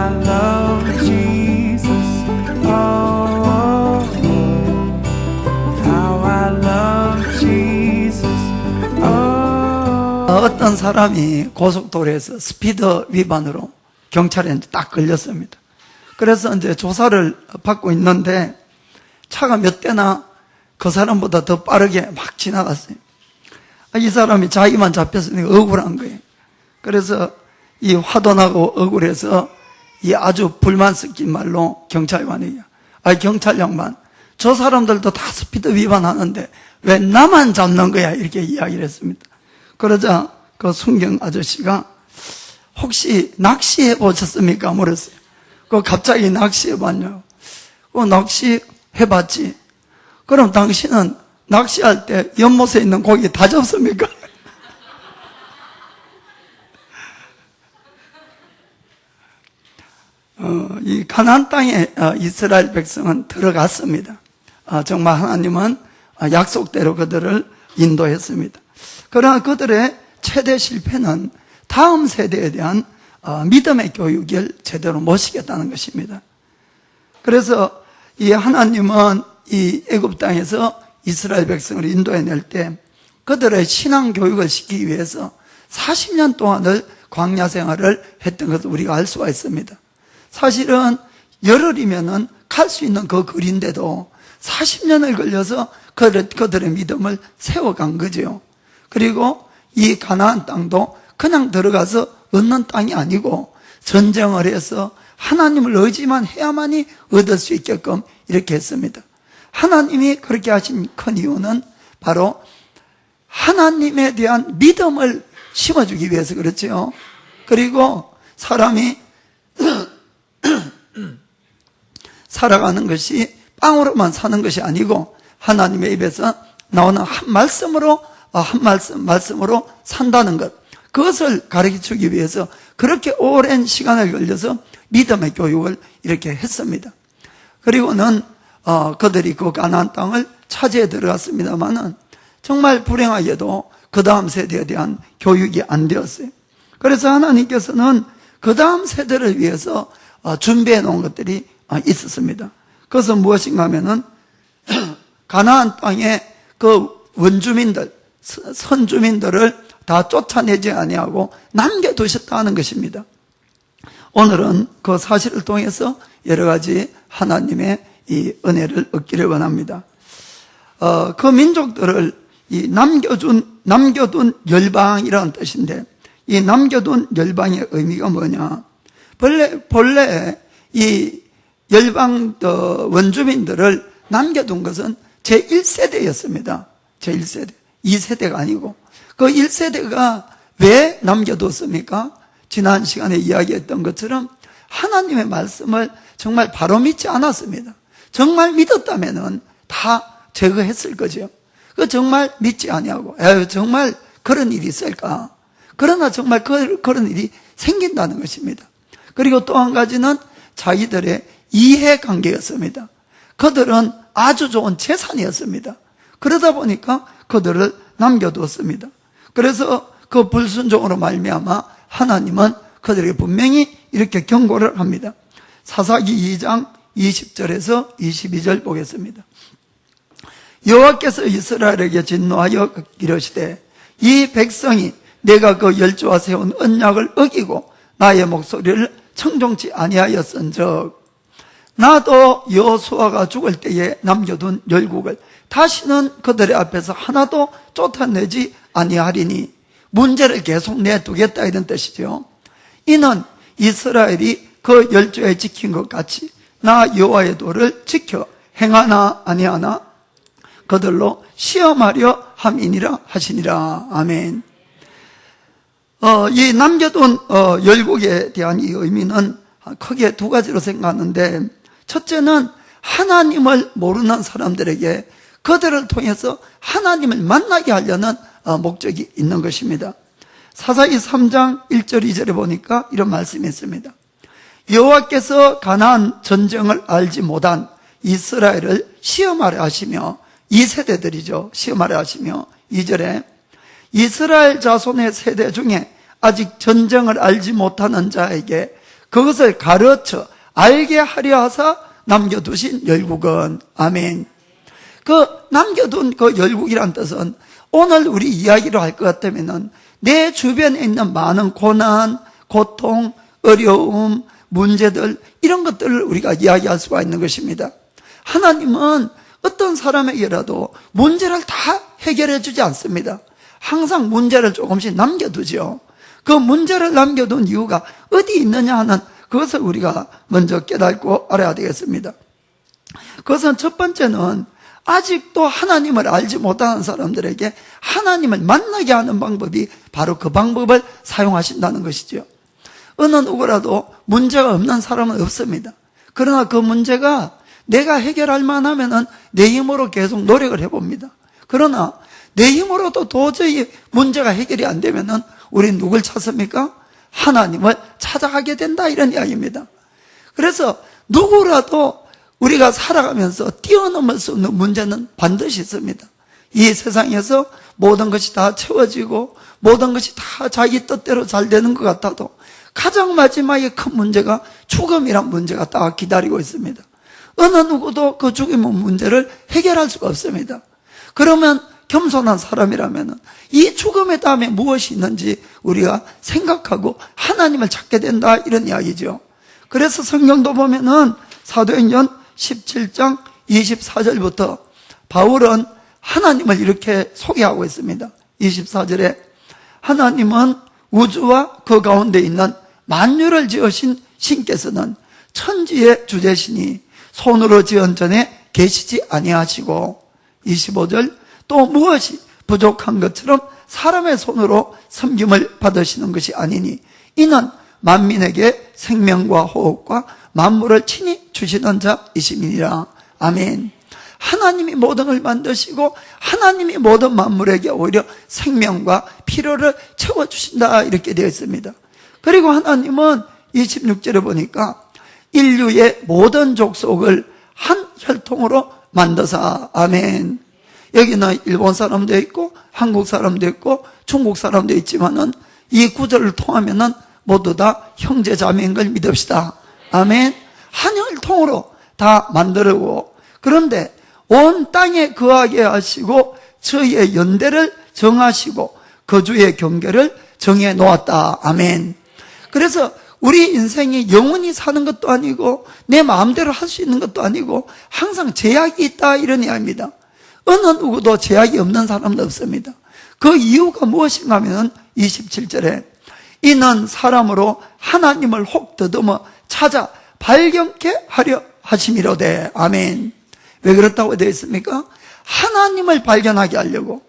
I love Jesus. Oh, how I love Jesus. 어떤 사람이 고속도로에서 스피드 위반으로 경찰에 딱 걸렸습니다. 그래서 이제 조사를 받고 있는데 차가 몇 대나 그 사람보다 더 빠르게 막 지나갔어요. 이 사람이 자기만 잡혔으니까 억울한 거예요. 그래서 이 화도 나고 억울해서 이 아주 불만 섞인 말로 경찰관이 경찰 양반, 저 사람들도 다 스피드 위반하는데 왜 나만 잡는 거야? 이렇게 이야기를 했습니다. 그러자 그 순경 아저씨가 혹시 낚시해 보셨습니까? 물었어요. 갑자기 낚시해 봤냐고. 낚시 해봤지. 그럼 당신은 낚시할 때 연못에 있는 고기 다 잡습니까? 이 가나안 땅에 이스라엘 백성은 들어갔습니다. 정말 하나님은 약속대로 그들을 인도했습니다. 그러나 그들의 최대 실패는 다음 세대에 대한 믿음의 교육을 제대로 못 시켰다는 것입니다. 그래서 이 하나님은 이 애굽 땅에서 이스라엘 백성을 인도해낼 때 그들의 신앙 교육을 시키기 위해서 40년 동안을 광야 생활을 했던 것을 우리가 알 수가 있습니다. 사실은 열흘이면은 갈 수 있는 그 거리인데도 40년을 걸려서 그들의 믿음을 세워간 거죠. 그리고 이 가나안 땅도 그냥 들어가서 얻는 땅이 아니고 전쟁을 해서 하나님을 의지만 해야만이 얻을 수 있게끔 이렇게 했습니다. 하나님이 그렇게 하신 큰 이유는 바로 하나님에 대한 믿음을 심어주기 위해서 그렇죠. 그리고 사람이 살아가는 것이 빵으로만 사는 것이 아니고 하나님의 입에서 나오는 한 말씀으로 말씀으로 산다는 것, 그것을 가르쳐주기 위해서 그렇게 오랜 시간을 걸려서 믿음의 교육을 이렇게 했습니다. 그리고는 그들이 그 가나안 땅을 차지해 들어갔습니다만은 정말 불행하게도 그 다음 세대에 대한 교육이 안 되었어요. 그래서 하나님께서는 그 다음 세대를 위해서 준비해 놓은 것들이 있었습니다. 그것은 무엇인가 하면은 가나안 땅에 그 원주민들, 선주민들을 다 쫓아내지 아니하고 남겨두셨다는 것입니다. 오늘은 그 사실을 통해서 여러 가지 하나님의 이 은혜를 얻기를 원합니다. 그 민족들을 이 남겨둔 열방이라는 뜻인데, 이 남겨둔 열방의 의미가 뭐냐? 본래 이 열방 원주민들을 남겨둔 것은 제1세대였습니다. 제1세대. 2세대가 아니고. 그 1세대가 왜 남겨뒀습니까? 지난 시간에 이야기했던 것처럼 하나님의 말씀을 정말 바로 믿지 않았습니다. 정말 믿었다면은 다 제거했을 거죠. 그 정말 믿지 아니하고, 정말 그런 일이 있을까? 그러나 정말 그런 일이 생긴다는 것입니다. 그리고 또 한 가지는 자기들의 이해관계였습니다. 그들은 아주 좋은 재산이었습니다. 그러다 보니까 그들을 남겨두었습니다. 그래서 그 불순종으로 말미암아 하나님은 그들에게 분명히 이렇게 경고를 합니다. 사사기 2장 20절에서 22절 보겠습니다. 여호와께서 이스라엘에게 진노하여 이르시되 이 백성이 내가 그 열조와 세운 언약을 어기고 나의 목소리를 청종치 아니하였은즉 나도 여호수아가 죽을 때에 남겨둔 열국을 다시는 그들의 앞에서 하나도 쫓아내지 아니하리니, 문제를 계속 내두겠다 이런 뜻이죠. 이는 이스라엘이 그 열조에 지킨 것 같이 나 여호와의 도를 지켜 행하나 아니하나 그들로 시험하려 함이니라 하시니라. 아멘. 이 남겨둔 열국에 대한 이 의미는 크게 두 가지로 생각하는데, 첫째는 하나님을 모르는 사람들에게 그들을 통해서 하나님을 만나게 하려는 목적이 있는 것입니다. 사사기 3장 1절 2절에 보니까 이런 말씀이 있습니다. 여호와께서 가나안 전쟁을 알지 못한 이스라엘을 시험하려 하시며, 2세대들이죠. 시험하려 하시며 2절에 이스라엘 자손의 세대 중에 아직 전쟁을 알지 못하는 자에게 그것을 가르쳐 알게 하려 하사 남겨두신 열국은. 아멘. 그 남겨둔 그 열국이란 뜻은 오늘 우리 이야기로 할 것 같다면은 내 주변에 있는 많은 고난, 고통, 어려움, 문제들, 이런 것들을 우리가 이야기할 수가 있는 것입니다. 하나님은 어떤 사람에게라도 문제를 다 해결해 주지 않습니다. 항상 문제를 조금씩 남겨두죠. 그 문제를 남겨둔 이유가 어디 있느냐 하는 그것을 우리가 먼저 깨닫고 알아야 되겠습니다. 그것은 첫 번째는 아직도 하나님을 알지 못하는 사람들에게 하나님을 만나게 하는 방법이 바로 그 방법을 사용하신다는 것이죠. 어느 누구라도 문제가 없는 사람은 없습니다. 그러나 그 문제가 내가 해결할 만하면은 내 힘으로 계속 노력을 해봅니다. 그러나 내 힘으로도 도저히 문제가 해결이 안 되면은 우리는 누굴 찾습니까? 하나님을 찾아가게 된다, 이런 이야기입니다. 그래서 누구라도 우리가 살아가면서 뛰어넘을 수 없는 문제는 반드시 있습니다. 이 세상에서 모든 것이 다 채워지고 모든 것이 다 자기 뜻대로 잘 되는 것 같아도 가장 마지막에 큰 문제가 죽음이란 문제가 딱 기다리고 있습니다. 어느 누구도 그 죽음의 문제를 해결할 수가 없습니다. 그러면 겸손한 사람이라면 이 죽음의 다음에 무엇이 있는지 우리가 생각하고 하나님을 찾게 된다, 이런 이야기죠. 그래서 성경도 보면은 사도행전 17장 24절부터 바울은 하나님을 이렇게 소개하고 있습니다. 24절에 하나님은 우주와 그 가운데 있는 만유를 지으신 신께서는 천지의 주제시니 손으로 지은 전에 계시지 아니하시고, 25절 또 무엇이 부족한 것처럼 사람의 손으로 섬김을 받으시는 것이 아니니 이는 만민에게 생명과 호흡과 만물을 친히 주시는 자이심이니라. 아멘. 하나님이 모든 걸 만드시고 하나님이 모든 만물에게 오히려 생명과 필요를 채워주신다, 이렇게 되어 있습니다. 그리고 하나님은 26절에 보니까 인류의 모든 족속을 한 혈통으로 만드사. 아멘. 여기는 일본 사람도 있고 한국 사람도 있고 중국 사람도 있지만은 이 구절을 통하면은 모두 다 형제 자매인 걸 믿읍시다. 아멘. 한 혈통으로 다 만들고, 그런데 온 땅에 거하게 하시고 저희의 연대를 정하시고 거주의 경계를 정해 놓았다. 아멘. 그래서 우리 인생이 영원히 사는 것도 아니고 내 마음대로 할 수 있는 것도 아니고 항상 제약이 있다, 이런 이야기입니다. 어느 누구도 제약이 없는 사람도 없습니다. 그 이유가 무엇인가 하면 27절에 이는 사람으로 하나님을 혹 더듬어 찾아 발견케 하려 하심이로되. 아멘. 왜 그렇다고 되어 있습니까? 하나님을 발견하게 하려고.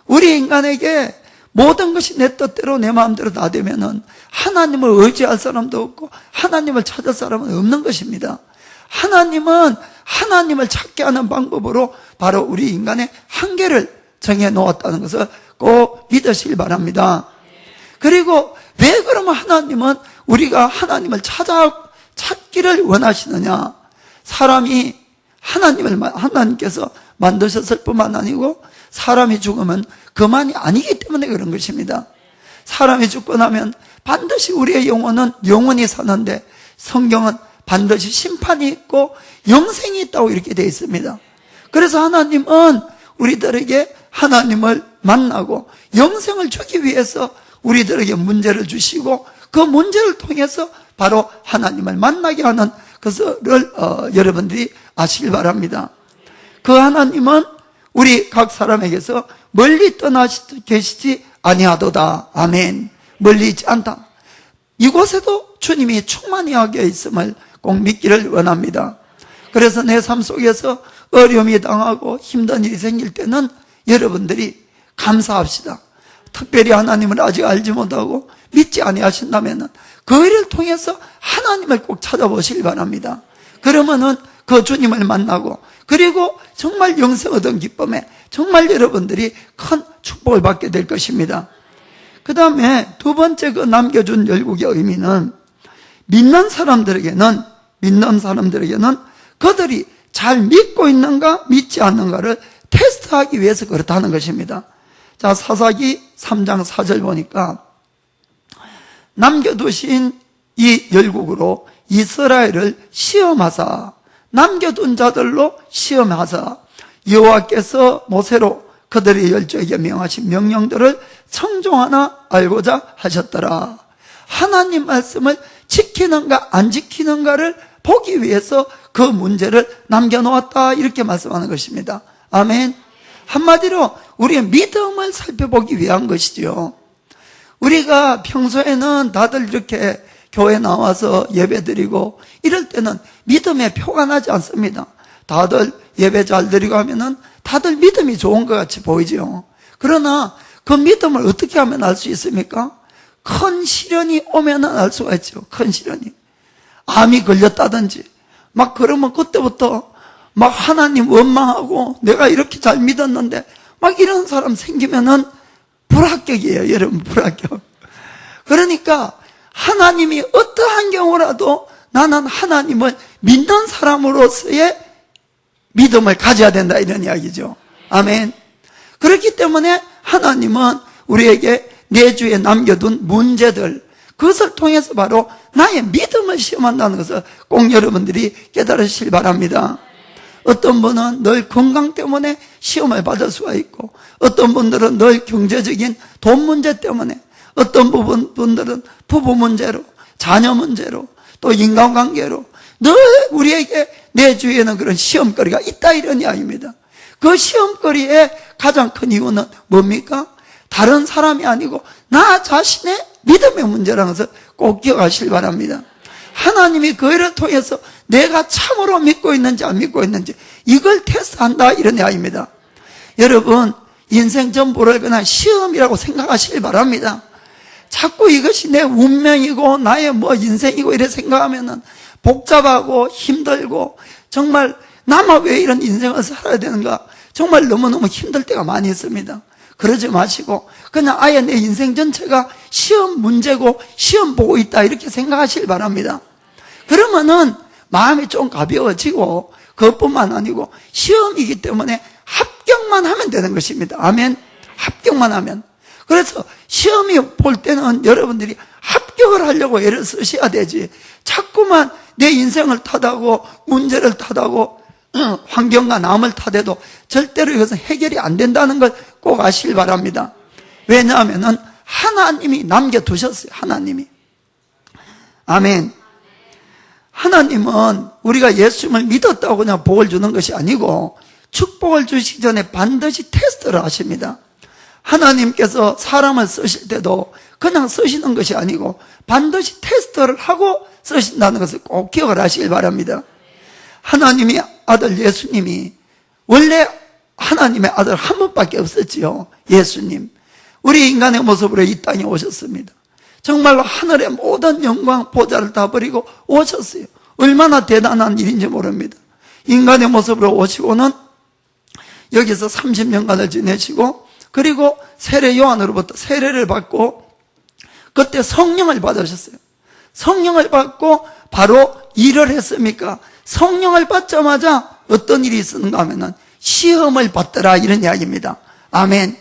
우리 인간에게 모든 것이 내 뜻대로 내 마음대로 다 되면은 하나님을 의지할 사람도 없고 하나님을 찾을 사람은 없는 것입니다. 하나님은 하나님을 찾게 하는 방법으로 바로 우리 인간의 한계를 정해 놓았다는 것을 꼭 믿으시길 바랍니다. 그리고 왜 그러면 하나님은 우리가 하나님을 찾기를 원하시느냐? 사람이 하나님께서 만드셨을 뿐만 아니고 사람이 죽으면 그만이 아니기 때문에 그런 것입니다. 사람이 죽고 나면 반드시 우리의 영혼은 영원히 사는데 성경은 반드시 심판이 있고 영생이 있다고 이렇게 되어 있습니다. 그래서 하나님은 우리들에게 하나님을 만나고 영생을 주기 위해서 우리들에게 문제를 주시고 그 문제를 통해서 바로 하나님을 만나게 하는 것을 여러분들이 아시길 바랍니다. 그 하나님은 우리 각 사람에게서 멀리 떠나 계시지 아니하도다. 아멘. 멀리 있지 않다. 이곳에도 주님이 충만히 하게 있음을 꼭 믿기를 원합니다. 그래서 내 삶 속에서 어려움이 당하고 힘든 일이 생길 때는 여러분들이 감사합시다. 특별히 하나님을 아직 알지 못하고 믿지 아니하신다면 그 일을 통해서 하나님을 꼭 찾아보시길 바랍니다. 그러면은 그 주님을 만나고 그리고 정말 영생 얻은 기쁨에 정말 여러분들이 큰 축복을 받게 될 것입니다. 그 다음에 두 번째 그 남겨준 열국의 의미는 믿는 사람들에게는 그들이 잘 믿고 있는가 믿지 않는가를 테스트하기 위해서 그렇다는 것입니다. 자, 사사기 3장 4절 보니까 남겨두신 이 열국으로 이스라엘을 시험하사 남겨둔 자들로 시험하사 여호와께서 모세로 그들의 열조에게 명하신 명령들을 청종하나 알고자 하셨더라. 하나님 말씀을 지키는가 안 지키는가를 보기 위해서 그 문제를 남겨놓았다, 이렇게 말씀하는 것입니다. 아멘. 한마디로 우리의 믿음을 살펴보기 위한 것이죠. 우리가 평소에는 다들 이렇게 교회 나와서 예배드리고 이럴 때는 믿음의 표가 나지 않습니다. 다들 예배 잘 드리고 하면은 다들 믿음이 좋은 것 같이 보이죠. 그러나 그 믿음을 어떻게 하면 알 수 있습니까? 큰 시련이 오면은 알 수가 있죠. 큰 시련이. 암이 걸렸다든지 막 그러면 그때부터 막 하나님 원망하고 내가 이렇게 잘 믿었는데 막 이런 사람 생기면은 불합격이에요. 여러분, 불합격. 그러니까 하나님이 어떠한 경우라도 나는 하나님을 믿는 사람으로서의 믿음을 가져야 된다, 이런 이야기죠. 아멘. 그렇기 때문에 하나님은 우리에게 내주에 남겨둔 문제들, 그것을 통해서 바로 나의 믿음을 시험한다는 것을 꼭 여러분들이 깨달으시길 바랍니다. 어떤 분은 늘 건강 때문에 시험을 받을 수가 있고, 어떤 분들은 늘 경제적인 돈 문제 때문에, 어떤 분들은 부부 문제로, 자녀 문제로, 또 인간관계로 늘 우리에게 내 주위에는 그런 시험거리가 있다, 이런 이야기입니다. 그 시험거리의 가장 큰 이유는 뭡니까? 다른 사람이 아니고 나 자신의 믿음의 문제라는 것을 꼭 기억하시길 바랍니다. 하나님이 그 일을 통해서 내가 참으로 믿고 있는지 안 믿고 있는지 이걸 테스트한다, 이런 이야기입니다. 여러분, 인생 전부를 그냥 시험이라고 생각하시길 바랍니다. 자꾸 이것이 내 운명이고 나의 뭐 인생이고 이래 생각하면은 복잡하고 힘들고, 정말 나만 왜 이런 인생을 살아야 되는가, 정말 너무너무 힘들 때가 많이 있습니다. 그러지 마시고 그냥 아예 내 인생 전체가 시험 문제고 시험 보고 있다, 이렇게 생각하시길 바랍니다. 그러면은 마음이 좀 가벼워지고, 그것뿐만 아니고 시험이기 때문에 합격만 하면 되는 것입니다. 아멘. 합격만 하면. 그래서 시험이 볼 때는 여러분들이 합격을 하려고 애를 쓰셔야 되지, 자꾸만 내 인생을 탓하고 문제를 탓하고 환경과 남을 탓해도 절대로 이것은 해결이 안 된다는 걸 꼭 아시길 바랍니다. 왜냐하면은 하나님이 남겨두셨어요. 하나님이. 아멘. 하나님은 우리가 예수님을 믿었다고 그냥 복을 주는 것이 아니고 축복을 주시기 전에 반드시 테스트를 하십니다. 하나님께서 사람을 쓰실 때도 그냥 쓰시는 것이 아니고 반드시 테스트를 하고 쓰신다는 것을 꼭 기억을 하시길 바랍니다. 하나님의 아들 예수님이, 원래 하나님의 아들 한 분밖에 없었지요. 예수님. 우리 인간의 모습으로 이 땅에 오셨습니다. 정말로 하늘의 모든 영광 보좌를 다 버리고 오셨어요. 얼마나 대단한 일인지 모릅니다. 인간의 모습으로 오시고는 여기서 30년간을 지내시고, 그리고 세례 요한으로부터 세례를 받고, 그때 성령을 받으셨어요. 성령을 받고 바로 일을 했습니까? 성령을 받자마자 어떤 일이 있었는가 하면은 시험을 받더라, 이런 이야기입니다. 아멘.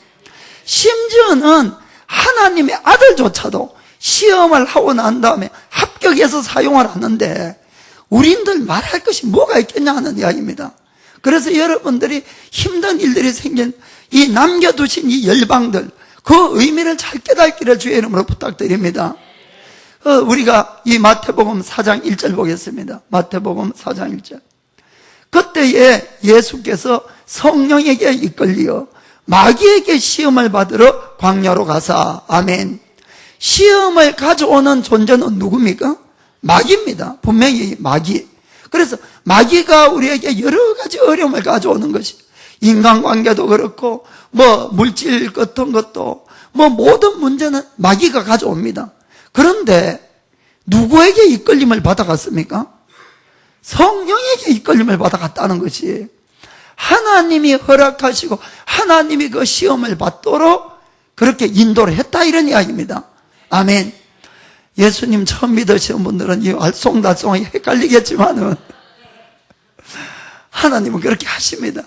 심지어는 하나님의 아들조차도 시험을 하고 난 다음에 합격해서 사용을 하는데 우리들 말할 것이 뭐가 있겠냐 하는 이야기입니다. 그래서 여러분들이 힘든 일들이 생긴 이 남겨두신 이 열방들, 그 의미를 잘 깨닫기를 주의 이름으로 부탁드립니다. 우리가 이 마태복음 4장 1절 보겠습니다. 마태복음 4장 1절. 그때에 예수께서 성령에게 이끌리어 마귀에게 시험을 받으러 광야로 가사. 아멘. 시험을 가져오는 존재는 누굽니까? 마귀입니다. 분명히 마귀. 그래서 마귀가 우리에게 여러 가지 어려움을 가져오는 것이, 인간관계도 그렇고 뭐 물질 같은 것도, 뭐 모든 문제는 마귀가 가져옵니다. 그런데 누구에게 이끌림을 받아갔습니까? 성령에게 이끌림을 받아갔다는 것이, 하나님이 허락하시고 하나님이 그 시험을 받도록 그렇게 인도를 했다, 이런 이야기입니다. 아멘. 예수님 처음 믿으시는 분들은 이 알쏭달쏭하게 헷갈리겠지만은 하나님은 그렇게 하십니다.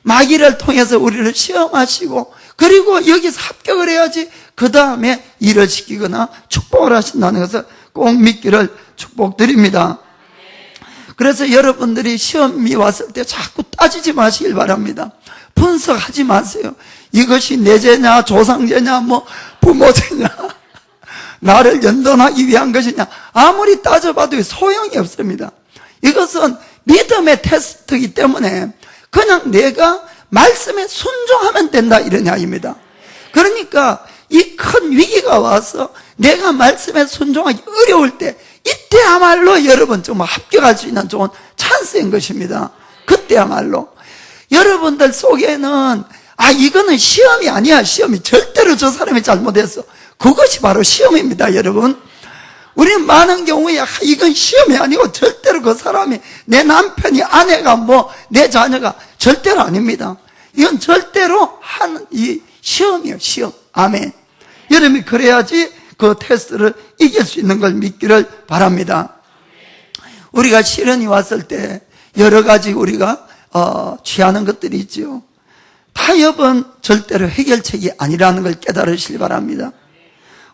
마귀를 통해서 우리를 시험하시고, 그리고 여기서 합격을 해야지 그 다음에 일을 시키거나 축복을 하신다는 것을 꼭 믿기를 축복드립니다. 그래서 여러분들이 시험이 왔을 때 자꾸 따지지 마시길 바랍니다. 분석하지 마세요. 이것이 내 죄냐, 조상죄냐, 부모죄냐, 나를 연단하기 위한 것이냐, 아무리 따져봐도 소용이 없습니다. 이것은 믿음의 테스트이기 때문에 그냥 내가 말씀에 순종하면 된다, 이런 이야기입니다. 그러니까 이 큰 위기가 와서 내가 말씀에 순종하기 어려울 때, 이때야말로 여러분 정말 합격할 수 있는 좋은 찬스인 것입니다. 그때야말로 여러분들 속에는 이거는 시험이 아니야. 시험이 절대로 저 사람이 잘못했어. 그것이 바로 시험입니다, 여러분. 우리는 많은 경우에 이건 시험이 아니고 절대로 그 사람이 내 남편이, 아내가, 내 자녀가 절대로 아닙니다. 이건 절대로 이 시험이에요, 시험. 아멘. 여러분이 그래야지 그 테스트를 이길 수 있는 걸 믿기를 바랍니다. 우리가 시련이 왔을 때 여러 가지 우리가 취하는 것들이 있죠. 타협은 절대로 해결책이 아니라는 걸 깨달으시기 바랍니다.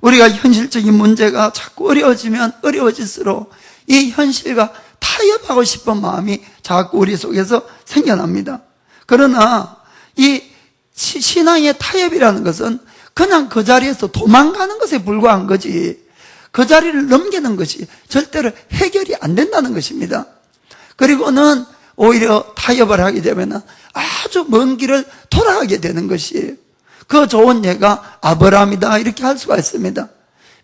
우리가 현실적인 문제가 자꾸 어려워지면 어려워질수록 이 현실과 타협하고 싶은 마음이 자꾸 우리 속에서 생겨납니다. 그러나 이 신앙의 타협이라는 것은 그냥 그 자리에서 도망가는 것에 불과한 거지, 그 자리를 넘기는 것이 절대로 해결이 안 된다는 것입니다. 그리고는 오히려 타협을 하게 되면 아주 먼 길을 돌아가게 되는 것이에요. 그 좋은 예가 아브라함이다, 이렇게 할 수가 있습니다.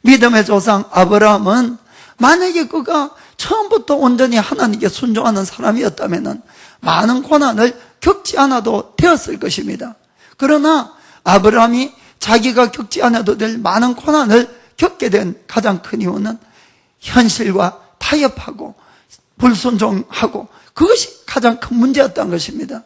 믿음의 조상 아브라함은 만약에 그가 처음부터 온전히 하나님께 순종하는 사람이었다면 많은 고난을 겪지 않아도 되었을 것입니다. 그러나 아브라함이 자기가 겪지 않아도 될 많은 고난을 겪게 된 가장 큰 이유는 현실과 타협하고 불순종하고, 그것이 가장 큰 문제였던 것입니다.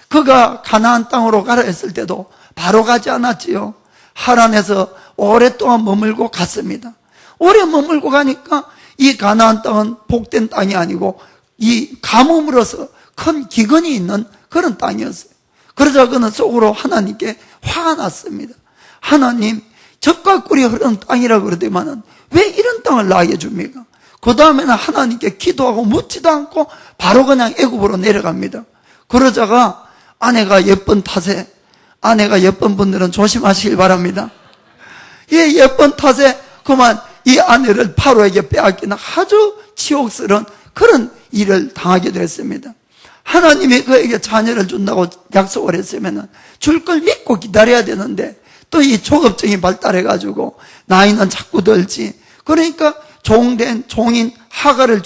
그가 가나안 땅으로 가라 했을 때도 바로 가지 않았지요. 하란에서 오랫동안 머물고 갔습니다. 오래 머물고 가니까 이 가나안 땅은 복된 땅이 아니고 이 가뭄으로서 큰 기근이 있는 그런 땅이었어요. 그러자 그는 속으로 하나님께 화가 났습니다. 하나님, 젖과 꿀이 흐르는 땅이라고 그러더만은 왜 이런 땅을 나에게 줍니까? 그 다음에는 하나님께 기도하고 묻지도 않고 바로 그냥 애굽으로 내려갑니다. 그러자가 아내가 예쁜 탓에, 아내가 예쁜 분들은 조심하시길 바랍니다. 이 예쁜 탓에 그만 이 아내를 바로에게 빼앗기는 아주 치욕스러운 그런 일을 당하게 됐습니다. 하나님이 그에게 자녀를 준다고 약속을 했으면 줄 걸 믿고 기다려야 되는데, 또 이 조급증이 발달해가지고 나이는 자꾸 들지. 그러니까 종인 하가를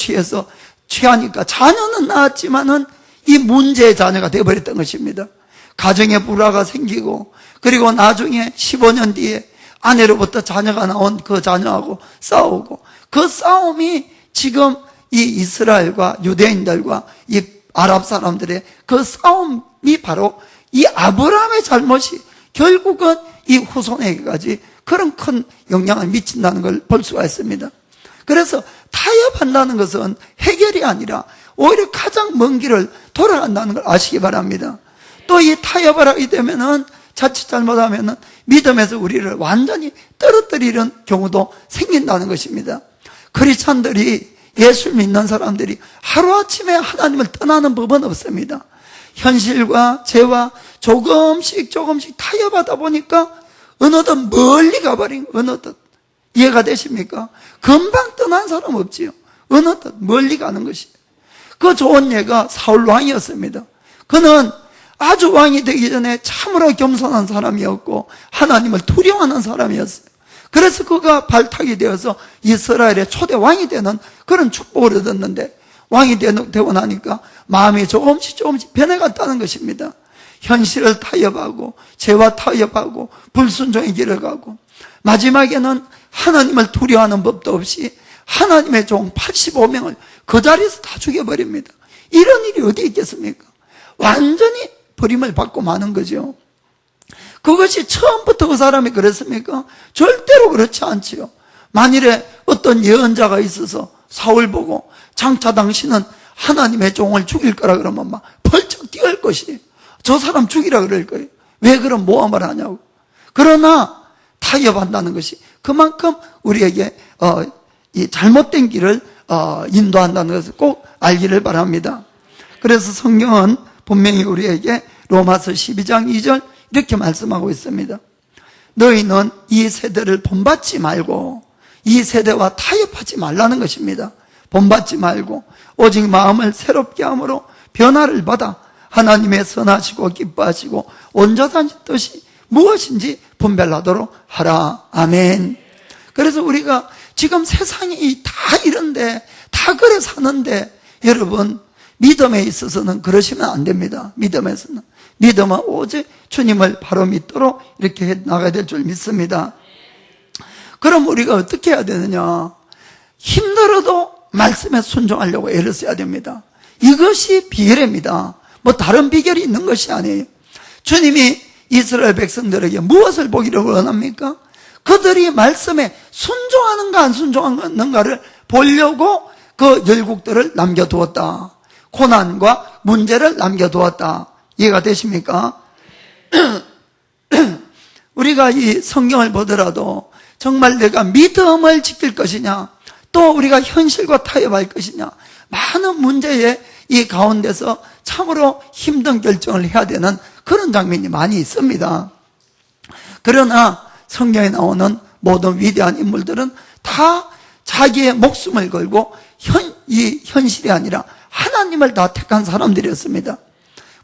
취하니까 자녀는 낳았지만은 이 문제의 자녀가 되어버렸던 것입니다. 가정에 불화가 생기고, 그리고 나중에 15년 뒤에 아내로부터 자녀가 나온 그 자녀하고 싸우고, 그 싸움이 지금 이 이스라엘과 유대인들과 이 아랍 사람들의 그 싸움이 바로 이 아브라함의 잘못이 결국은 이 후손에게까지 그런 큰 영향을 미친다는 걸 볼 수가 있습니다. 그래서 타협한다는 것은 해결이 아니라 오히려 가장 먼 길을 돌아간다는 걸 아시기 바랍니다. 또 이 타협을 하게 되면은 자칫 잘못하면은 믿음에서 우리를 완전히 떨어뜨리는 경우도 생긴다는 것입니다. 크리스찬들이, 예수 믿는 사람들이 하루아침에 하나님을 떠나는 법은 없습니다. 현실과 죄와 조금씩 타협하다 보니까 어느덧 멀리 가버린, 어느덧. 이해가 되십니까? 금방 떠난 사람 없지요. 어느덧 멀리 가는 것이에요. 그 좋은 예가 사울 왕이었습니다. 그는 아주 왕이 되기 전에 참으로 겸손한 사람이었고 하나님을 두려워하는 사람이었어요. 그래서 그가 발탁이 되어서 이스라엘의 초대 왕이 되는 그런 축복을 얻었는데, 왕이 되고 나니까 마음이 조금씩 변해갔다는 것입니다. 현실을 타협하고 죄와 타협하고 불순종의 길을 가고, 마지막에는 하나님을 두려워하는 법도 없이 하나님의 종 85명을 그 자리에서 다 죽여버립니다. 이런 일이 어디 있겠습니까? 완전히 버림을 받고 마는 거죠. 그것이 처음부터 그 사람이 그랬습니까? 절대로 그렇지 않지요. 만일에 어떤 예언자가 있어서 사울 보고 장차 당신은 하나님의 종을 죽일 거라 그러면 막 벌쩍 뛰어올 것이에요. 저 사람 죽이라 그럴 거예요. 왜 그런 모함을 하냐고. 그러나 타협한다는 것이 그만큼 우리에게 이 잘못된 길을 인도한다는 것을 꼭 알기를 바랍니다. 그래서 성경은 분명히 우리에게 로마서 12장 2절 이렇게 말씀하고 있습니다. 너희는 이 세대를 본받지 말고 이 세대와 타협하지 말라는 것입니다. 본받지 말고 오직 마음을 새롭게 함으로 변화를 받아 하나님의 선하시고 기뻐하시고 온전하신 뜻이 무엇인지 분별하도록 하라. 아멘. 그래서 우리가 지금 세상이 다 이런데 다 그래 사는데 여러분 믿음에 있어서는 그러시면 안 됩니다. 믿음에서는 오직 주님을 바로 믿도록 이렇게 해 나가야 될 줄 믿습니다. 그럼 우리가 어떻게 해야 되느냐? 힘들어도 말씀에 순종하려고 애를 써야 됩니다. 이것이 비결입니다. 뭐 다른 비결이 있는 것이 아니에요. 주님이 이스라엘 백성들에게 무엇을 보기를 원합니까? 그들이 말씀에 순종하는가 안 순종하는가를 보려고 그 열국들을 남겨두었다. 고난과 문제를 남겨두었다. 이해가 되십니까? 우리가 이 성경을 보더라도 정말 내가 믿음을 지킬 것이냐, 또 우리가 현실과 타협할 것이냐, 많은 문제의 이 가운데서 참으로 힘든 결정을 해야 되는 그런 장면이 많이 있습니다. 그러나 성경에 나오는 모든 위대한 인물들은 다 자기의 목숨을 걸고 이 현실이 아니라 하나님을 다 택한 사람들이었습니다.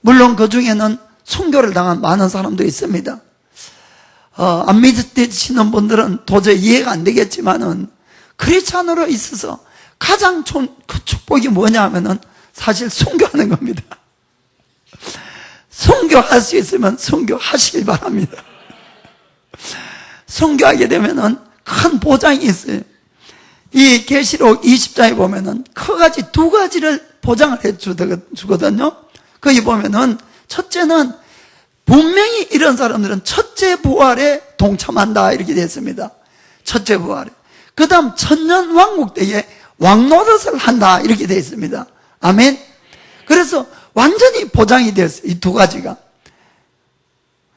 물론 그 중에는 순교를 당한 많은 사람도 있습니다. 안 믿으시는 분들은 도저히 이해가 안 되겠지만은 크리스찬으로 있어서 가장 그 축복이 뭐냐 하면은 사실 순교하는 겁니다. 순교할 수 있으면 순교하시길 바랍니다. 순교하게 되면은 큰 보장이 있어요. 이 계시록 20장에 보면은 크가지 두 가지를 보장을 해 주거든요. 거기 보면은 첫째는 분명히 이런 사람들은 첫째 부활에 동참한다 이렇게 되어 있습니다. 첫째 부활에. 그 다음 천년 왕국 때에 왕 노릇을 한다 이렇게 되어 있습니다. 아멘. 그래서 완전히 보장이 되었어요. 이 두 가지가.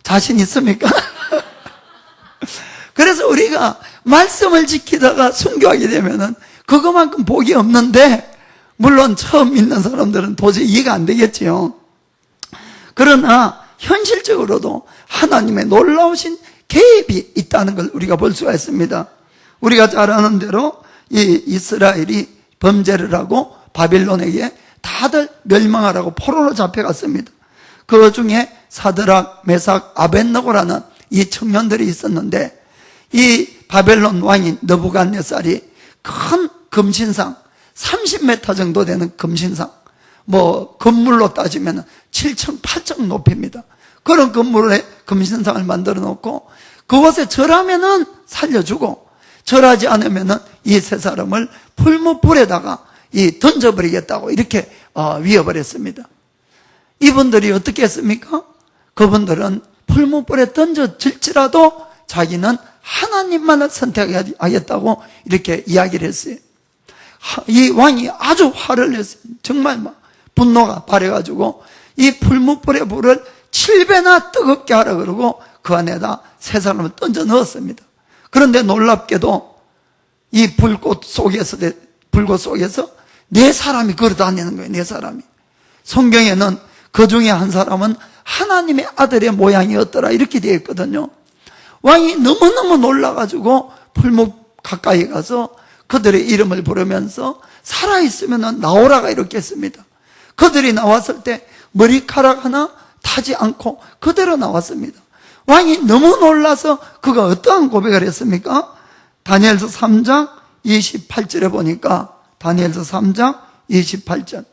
자신 있습니까? 그래서 우리가 말씀을 지키다가 순교하게 되면은 그것만큼 복이 없는데, 물론 처음 믿는 사람들은 도저히 이해가 안 되겠지요. 그러나 현실적으로도 하나님의 놀라우신 개입이 있다는 걸 우리가 볼 수가 있습니다. 우리가 잘 아는 대로 이 이스라엘이 범죄를 하고 바빌론에게 다들 멸망하라고 포로로 잡혀갔습니다. 그 중에 사드락, 메삭, 아벳느고라는 이 청년들이 있었는데, 이 바벨론 왕인 느부갓네살이 큰 금신상 30m 정도 되는 금신상, 뭐 건물로 따지면 7층, 8층 높이입니다. 그런 건물에 금신상을 만들어 놓고 그곳에 절하면은 살려주고 절하지 않으면은 이 세 사람을 풀무불에다가 던져버리겠다고 이렇게 위협을 했습니다. 이분들이 어떻게 했습니까? 그분들은 풀무불에 던져질지라도 자기는 하나님만을 선택하겠다고 이렇게 이야기를 했어요. 이 왕이 아주 화를 냈어요. 정말 막 분노가 발해가지고 이 풀무불의 불을 7배나 뜨겁게 하라 그러고 그 안에다 세 사람을 던져 넣었습니다. 그런데 놀랍게도 이 불꽃 속에서 네 사람이 걸어 다니는 거예요. 네 사람이. 성경에는 그 중에 한 사람은 하나님의 아들의 모양이었더라 이렇게 되어 있거든요. 왕이 너무너무 놀라가지고 풀무 가까이 가서 그들의 이름을 부르면서 살아있으면 나오라가 이렇게 했습니다. 그들이 나왔을 때 머리카락 하나 타지 않고 그대로 나왔습니다. 왕이 너무 놀라서 그가 어떠한 고백을 했습니까? 다니엘서 3장 28절에 보니까, 다니엘서 3장 28절,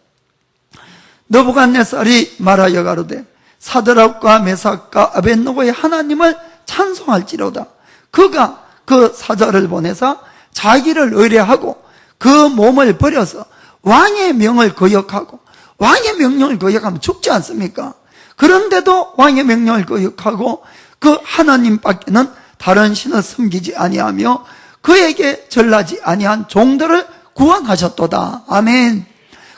느부갓네살이 말하여 가로되 사드락과 메삭과 아벳느고의 하나님을 찬송할지로다. 그가 그 사자를 보내사 자기를 의뢰하고 그 몸을 버려서 왕의 명을 거역하고, 왕의 명령을 거역하면 죽지 않습니까? 그런데도 왕의 명령을 거역하고 그 하나님 밖에는 다른 신을 섬기지 아니하며 그에게 절하지 아니한 종들을 구원하셨도다. 아멘.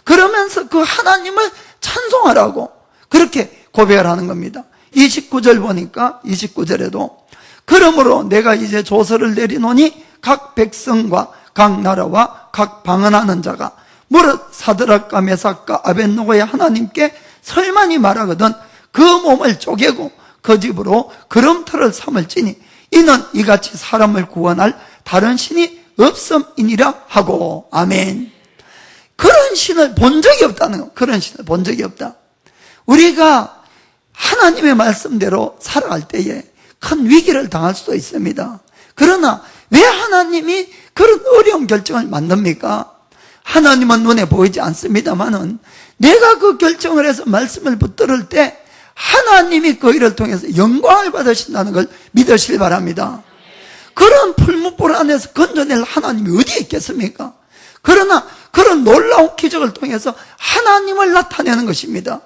그러면서 그 하나님을 찬송하라고 그렇게 고백을 하는 겁니다. 29절 보니까 29절에도 그러므로 내가 이제 조서를 내리노니 각 백성과 각 나라와 각 방언하는 자가 무릇 사드락과 메삭과 아벳노고의 하나님께 설만이 말하거든 그 몸을 쪼개고 그 집으로 걸음터를 삼을지니 이는 이같이 사람을 구원할 다른 신이 없음이니라 하고. 아멘. 그런 신을 본 적이 없다는 거. 그런 신을 본 적이 없다. 우리가 하나님의 말씀대로 살아갈 때에 큰 위기를 당할 수도 있습니다. 그러나 왜 하나님이 그런 어려운 결정을 만듭니까? 하나님은 눈에 보이지 않습니다만은 내가 그 결정을 해서 말씀을 붙들을 때 하나님이 그 일을 통해서 영광을 받으신다는 걸 믿으시길 바랍니다. 그런 풀무불 안에서 건져낼 하나님이 어디에 있겠습니까? 그러나 그런 놀라운 기적을 통해서 하나님을 나타내는 것입니다.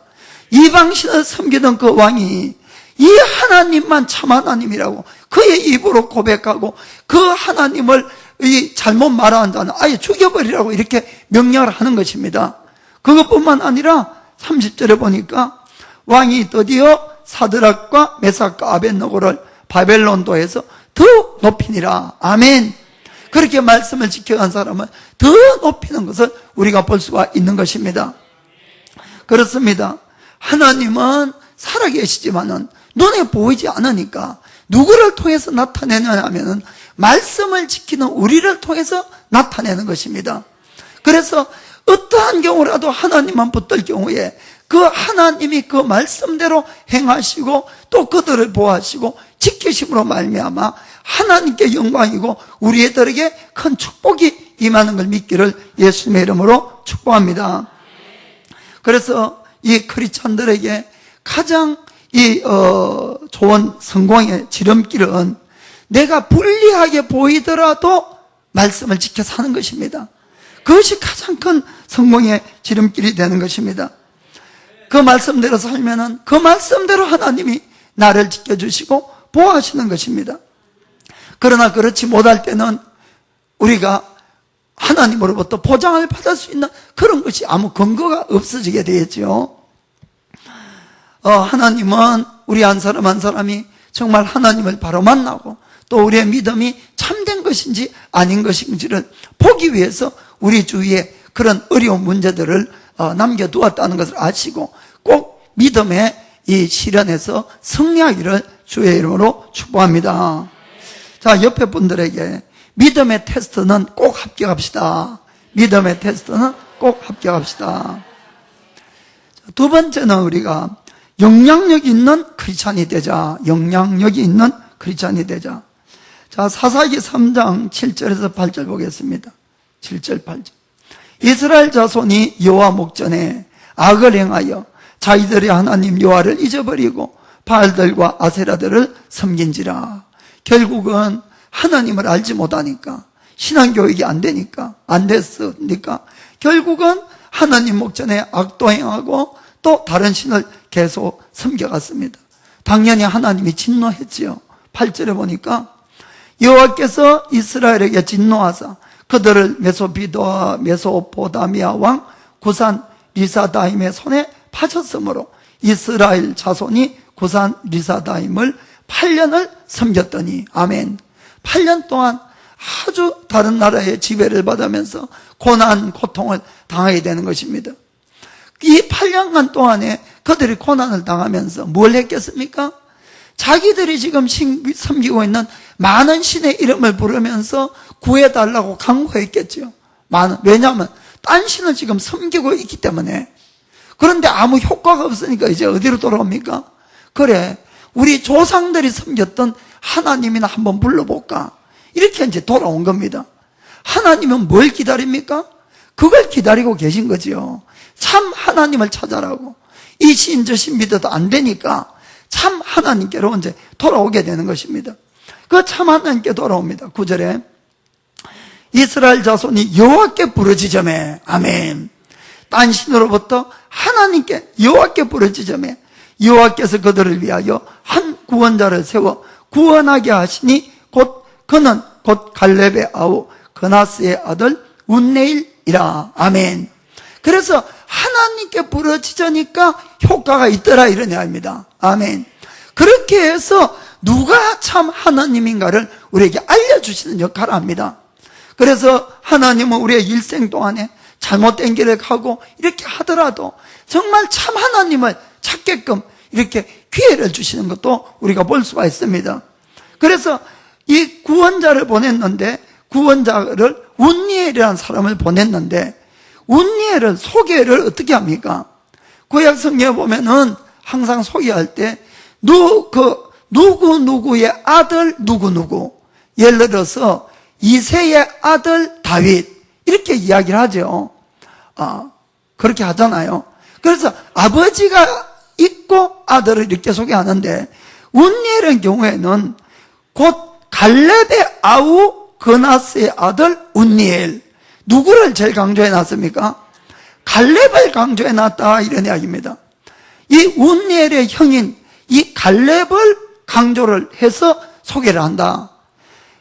이방신을 섬기던 그 왕이 이 하나님만 참 하나님이라고 그의 입으로 고백하고 그 하나님을 잘못 말하는 자는 아예 죽여버리라고 이렇게 명령을 하는 것입니다. 그것뿐만 아니라 30절에 보니까 왕이 드디어 사드락과 메삭과 아벳노고를 바벨론도에서 더 높이니라. 아멘. 그렇게 말씀을 지켜간 사람은 더 높이는 것을 우리가 볼 수가 있는 것입니다. 그렇습니다. 하나님은 살아계시지만은 눈에 보이지 않으니까 누구를 통해서 나타내느냐 하면은 말씀을 지키는 우리를 통해서 나타내는 것입니다. 그래서 어떠한 경우라도 하나님만 붙들 경우에 그 하나님이 그 말씀대로 행하시고 또 그들을 보호하시고 지키심으로 말미암아 하나님께 영광이고 우리들에게 큰 축복이 임하는 걸 믿기를 예수님의 이름으로 축복합니다. 그래서 이 크리스찬들에게 가장 좋은 성공의 지름길은 내가 불리하게 보이더라도 말씀을 지켜 사는 것입니다. 그것이 가장 큰 성공의 지름길이 되는 것입니다. 그 말씀대로 살면은 그 말씀대로 하나님이 나를 지켜주시고 보호하시는 것입니다. 그러나 그렇지 못할 때는 우리가 하나님으로부터 보장을 받을 수 있는 그런 것이 아무 근거가 없어지게 되겠죠. 하나님은 우리 한 사람 한 사람이 정말 하나님을 바로 만나고 또 우리의 믿음이 참된 것인지 아닌 것인지를 보기 위해서 우리 주위에 그런 어려운 문제들을 남겨두었다는 것을 아시고 꼭 믿음의 이 시련에서 승리하기를 주의 이름으로 축복합니다. 자, 옆에 분들에게 믿음의 테스트는 꼭 합격합시다. 믿음의 테스트는 꼭 합격합시다. 두 번째는 우리가 영향력 있는 크리스찬이 되자. 영향력이 있는 크리스찬이 되자. 자, 사사기 3장 7절에서 8절 보겠습니다. 7절 8절. 이스라엘 자손이 여호와 목전에 악을 행하여 자기들의 하나님 여호와를 잊어버리고 바알들과 아세라들을 섬긴지라. 결국은 하나님을 알지 못하니까 신앙교육이 안 되니까 안 됐으니까 결국은 하나님 목전에 악도 행하고 또 다른 신을 계속 섬겨갔습니다. 당연히 하나님이 진노했지요. 8절에 보니까 여호와께서 이스라엘에게 진노하사 그들을 메소포다미아 왕 구산 리사다임의 손에 파셨으므로 이스라엘 자손이 구산 리사다임을 8년을 섬겼더니. 아멘. 8년 동안 아주 다른 나라의 지배를 받으면서 고난, 고통을 당하게 되는 것입니다. 이 8년간 동안에 그들이 고난을 당하면서 뭘 했겠습니까? 자기들이 지금 섬기고 있는 많은 신의 이름을 부르면서 구해달라고 간구했겠죠. 왜냐하면 딴 신을 지금 섬기고 있기 때문에. 그런데 아무 효과가 없으니까 이제 어디로 돌아옵니까? 그래, 우리 조상들이 섬겼던 하나님이나 한번 불러볼까? 이렇게 이제 돌아온 겁니다. 하나님은 뭘 기다립니까? 그걸 기다리고 계신 거지요. 참 하나님을 찾아라고. 이 신 저 신 믿어도 안 되니까 참 하나님께로 이제 돌아오게 되는 것입니다. 그 참 하나님께 돌아옵니다. 9절에 이스라엘 자손이 여호와께 부르짖으매. 아멘. 딴 신으로부터 하나님께 여호와께 부르짖으매 여호와께서 그들을 위하여 한 구원자를 세워 구원하게 하시니 그는 곧 갈렙의 아우 그나스의 아들 운네일이라. 아멘. 그래서 하나님께 부르짖으니까 효과가 있더라 이런 이야기입니다. 아멘. 그렇게 해서 누가 참 하나님인가를 우리에게 알려주시는 역할을 합니다. 그래서 하나님은 우리의 일생 동안에 잘못된 길을 가고 이렇게 하더라도 정말 참 하나님을 찾게끔 이렇게 기회를 주시는 것도 우리가 볼 수가 있습니다. 그래서 이 구원자를 보냈는데, 구원자를 운니엘이라는 사람을 보냈는데, 운니엘을 소개를 어떻게 합니까? 구약 성경에 보면은 항상 소개할 때 누구누구의 아들 누구누구, 예를 들어서 이새의 아들 다윗, 이렇게 이야기를 하죠. 그렇게 하잖아요. 그래서 아버지가 있고 아들을 이렇게 소개하는데, 운니엘의 경우에는 곧 갈렙의 아우 그나스의 아들 운니엘, 누구를 제일 강조해 놨습니까? 갈렙을 강조해 놨다, 이런 이야기입니다. 이 운니엘의 형인 이 갈렙을 강조를 해서 소개를 한다.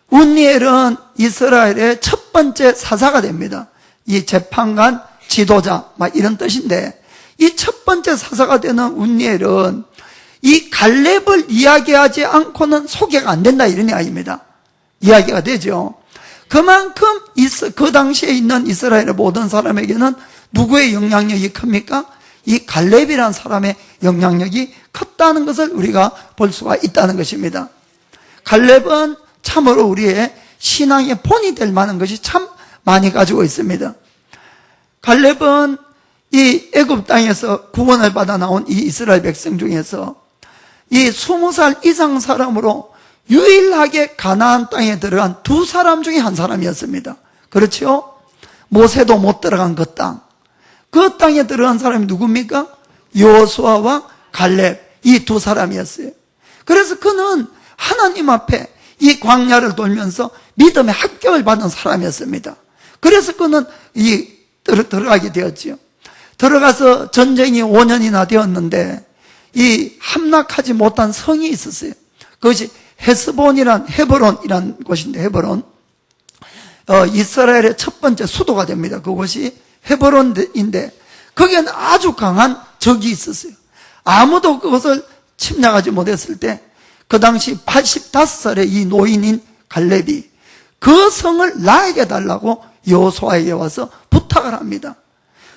운니엘은 이스라엘의 첫 번째 사사가 됩니다. 이 재판관, 지도자, 막 이런 뜻인데, 이 첫 번째 사사가 되는 운니엘은 이 갈렙을 이야기하지 않고는 소개가 안 된다, 이런 이야기입니다. 이야기가 되죠. 그만큼 그 당시에 있는 이스라엘의 모든 사람에게는 누구의 영향력이 큽니까? 이 갈렙이라는 사람의 영향력이 컸다는 것을 우리가 볼 수가 있다는 것입니다. 갈렙은 참으로 우리의 신앙의 본이 될 만한 것이 참 많이 가지고 있습니다. 갈렙은 이 애굽 땅에서 구원을 받아 나온 이 이스라엘 백성 중에서 이 20살 이상 사람으로 유일하게 가나안 땅에 들어간 두 사람 중에 한 사람이었습니다. 그렇죠? 모세도 못 들어간 그 땅. 그 땅에 들어간 사람이 누굽니까? 여호수아와 갈렙, 이 두 사람이었어요. 그래서 그는 하나님 앞에 이 광야를 돌면서 믿음의 합격을 받은 사람이었습니다. 그래서 그는 들어가게 되었지요. 들어가서 전쟁이 5년이나 되었는데 이 함락하지 못한 성이 있었어요. 그것이 헤브론이란 곳인데, 헤브론, 이스라엘의 첫 번째 수도가 됩니다. 그곳이 헤브론인데, 거기에는 아주 강한 적이 있었어요. 아무도 그것을 침략하지 못했을 때, 그 당시 85살의 이 노인인 갈렙이 그 성을 나에게 달라고 여호수아에게 와서 부탁을 합니다.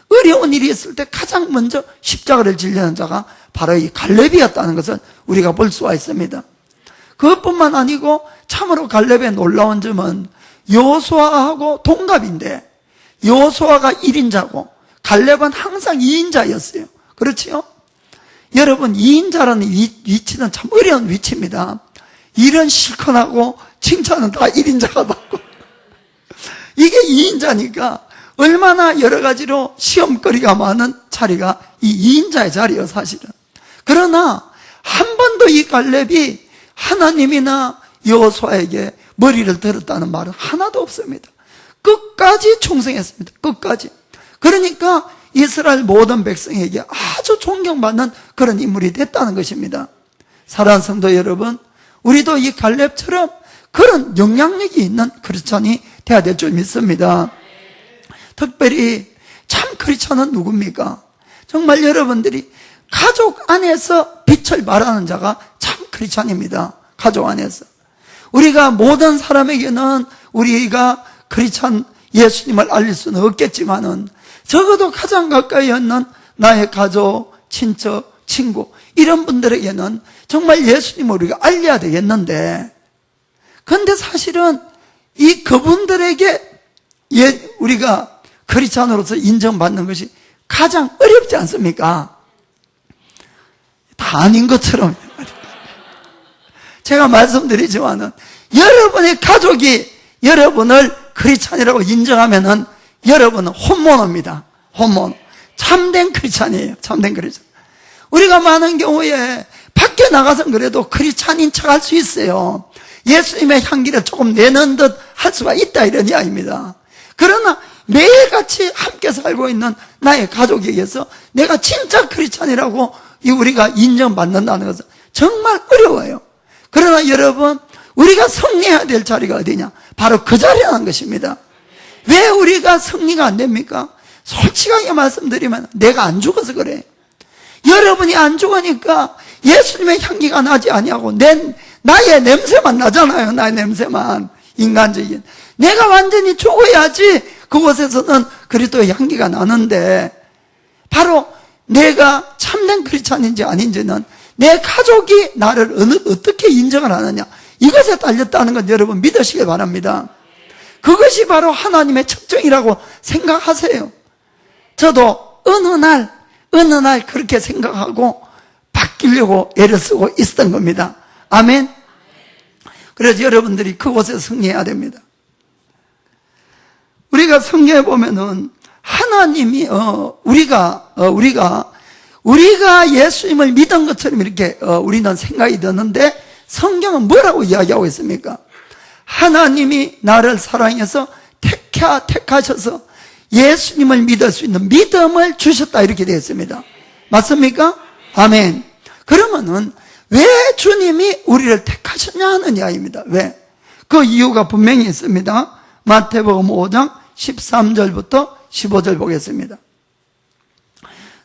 어려운 일이 있을 때 가장 먼저 십자가를 지려는 자가 바로 이 갈렙이었다는 것을 우리가 볼 수가 있습니다. 그것뿐만 아니고 참으로 갈렙의 놀라운 점은 여호수아하고 동갑인데, 여호수아가 1인자고 갈렙은 항상 2인자였어요. 그렇지요? 여러분, 2인자라는 위치는 참 어려운 위치입니다. 일은 실컷 하고 칭찬은 다 1인자가 받고, 이게 2인자니까 얼마나 여러 가지로 시험거리가 많은 자리가 이 2인자의 자리예요, 사실은. 그러나 한 번도 이 갈렙이 하나님이나 여호수아에게 머리를 들었다는 말은 하나도 없습니다. 끝까지 충성했습니다. 끝까지. 그러니까 이스라엘 모든 백성에게 아주 존경받는 그런 인물이 됐다는 것입니다. 사랑하는 성도 여러분, 우리도 이 갈렙처럼 그런 영향력이 있는 크리스찬이 돼야 될 줄 믿습니다. 특별히 참 크리스찬은 누굽니까? 정말 여러분들이 가족 안에서 빛을 발하는 자가 참 크리스찬입니다. 가족 안에서. 우리가 모든 사람에게는 우리가 크리스찬 예수님을 알릴 수는 없겠지만은 적어도 가장 가까이 있는 나의 가족, 친척, 친구, 이런 분들에게는 정말 예수님을 우리가 알려야 되겠는데, 그런데 사실은 이 그분들에게 우리가 크리스찬으로서 인정받는 것이 가장 어렵지 않습니까? 다 아닌 것처럼. 제가 말씀드리지만은 여러분의 가족이 여러분을 크리스찬이라고 인정하면은 여러분은 혼모노입니다. 혼모노. 참된 크리스찬이에요. 참된 크리스찬. 우리가 많은 경우에 밖에 나가서는 그래도 크리스찬인 척 할 수 있어요. 예수님의 향기를 조금 내는 듯 할 수가 있다, 이런 이야기입니다. 그러나 매일같이 함께 살고 있는 나의 가족에게서 내가 진짜 크리스찬이라고 우리가 인정받는다는 것은 정말 어려워요. 그러나 여러분, 우리가 승리해야 될 자리가 어디냐? 바로 그 자리라는 것입니다. 왜 우리가 승리가 안 됩니까? 솔직하게 말씀드리면 내가 안 죽어서 그래. 여러분이 안 죽으니까 예수님의 향기가 나지 아니하고 나의 냄새만 나잖아요. 나의 냄새만. 인간적인. 내가 완전히 죽어야지 그곳에서는 그리스도의 향기가 나는데, 바로 내가 참된 크리스찬인지 아닌지는 내 가족이 나를 어떻게 인정을 하느냐, 이것에 달렸다는 건 여러분 믿으시길 바랍니다. 그것이 바로 하나님의 측정이라고 생각하세요. 저도 어느 날 그렇게 생각하고 바뀌려고 애를 쓰고 있었던 겁니다. 아멘. 그래서 여러분들이 그곳에서 승리해야 됩니다. 우리가 성경에 보면은 하나님이 우리가 예수님을 믿은 것처럼 이렇게 우리는 생각이 드는데, 성경은 뭐라고 이야기하고 있습니까? 하나님이 나를 사랑해서 택하셔서 예수님을 믿을 수 있는 믿음을 주셨다, 이렇게 되어 있습니다. 맞습니까? 아멘. 그러면은 왜 주님이 우리를 택하셨냐 하는 이야기입니다. 왜? 그 이유가 분명히 있습니다. 마태복음 5장 13절부터 15절 보겠습니다.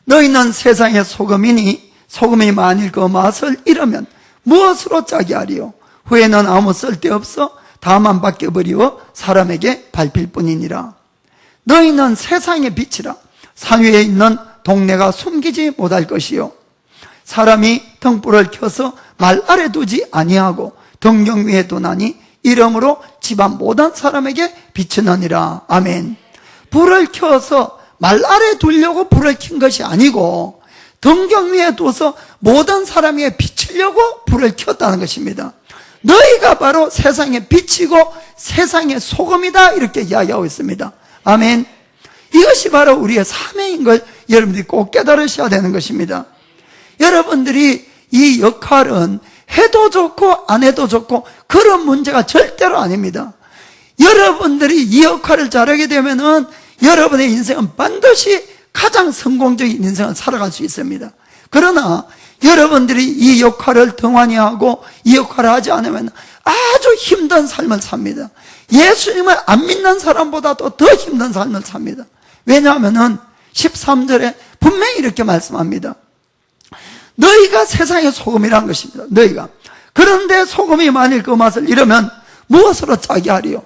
너희는 세상의 소금이니 소금이 만일 그 맛을 잃으면 무엇으로 짜게 하리요? 후에는 아무 쓸데없어 다만 벗겨버리워 사람에게 밟힐 뿐이니라. 너희는 세상의 빛이라. 산 위에 있는 동네가 숨기지 못할 것이요, 사람이 등불을 켜서 말 아래 두지 아니하고 등경 위에 두나니 이러므로 집안 모든 사람에게 비추느니라. 아멘. 불을 켜서 말 아래 두려고 불을 켠 것이 아니고 등경 위에 둬서 모든 사람에게 비추려고 불을 켰다는 것입니다. 너희가 바로 세상의 빛이고 세상의 소금이다, 이렇게 이야기하고 있습니다. 아멘. 이것이 바로 우리의 사명인 걸 여러분들이 꼭 깨달으셔야 되는 것입니다. 여러분들이 이 역할은 해도 좋고 안 해도 좋고 그런 문제가 절대로 아닙니다. 여러분들이 이 역할을 잘하게 되면은 여러분의 인생은 반드시 가장 성공적인 인생을 살아갈 수 있습니다. 그러나 여러분들이 이 역할을 등한히 하고 이 역할을 하지 않으면 아주 힘든 삶을 삽니다. 예수님을 안 믿는 사람보다도 더 힘든 삶을 삽니다. 왜냐하면은 13절에 분명히 이렇게 말씀합니다. 너희가 세상의 소금이라는 것입니다. 너희가. 그런데 소금이 만일 그 맛을 잃으면 무엇으로 짜게 하리요?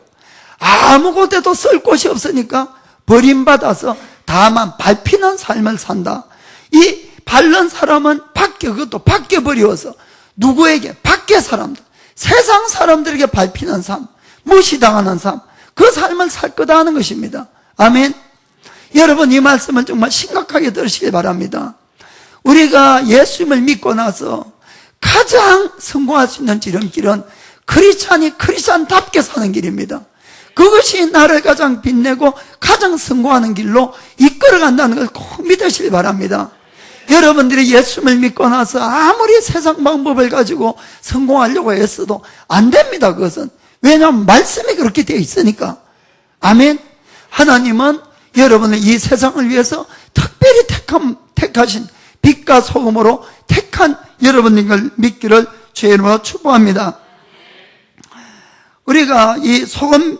아무 곳에도 쓸 곳이 없으니까 버림받아서 다만 밟히는 삶을 산다. 이 밟는 사람은 그것도 밖에 버려서 누구에게? 밖에 사람들, 세상 사람들에게 밟히는 삶, 무시당하는 삶, 그 삶을 살 거다 하는 것입니다. 아멘. 여러분, 이 말씀을 정말 심각하게 들으시길 바랍니다. 우리가 예수님을 믿고 나서 가장 성공할 수 있는 지름길은 크리스찬이 크리스찬답게 사는 길입니다. 그것이 나를 가장 빛내고 가장 성공하는 길로 이끌어간다는 걸 꼭 믿으시길 바랍니다. 여러분들이 예수님을 믿고 나서 아무리 세상 방법을 가지고 성공하려고 했어도 안 됩니다. 그것은. 왜냐하면 말씀이 그렇게 되어 있으니까. 아멘. 하나님은 여러분을 이 세상을 위해서 특별히 택하신 빛과 소금으로 택한 여러분을 믿기를 주의 이름으로 축복합니다. 우리가 이 소금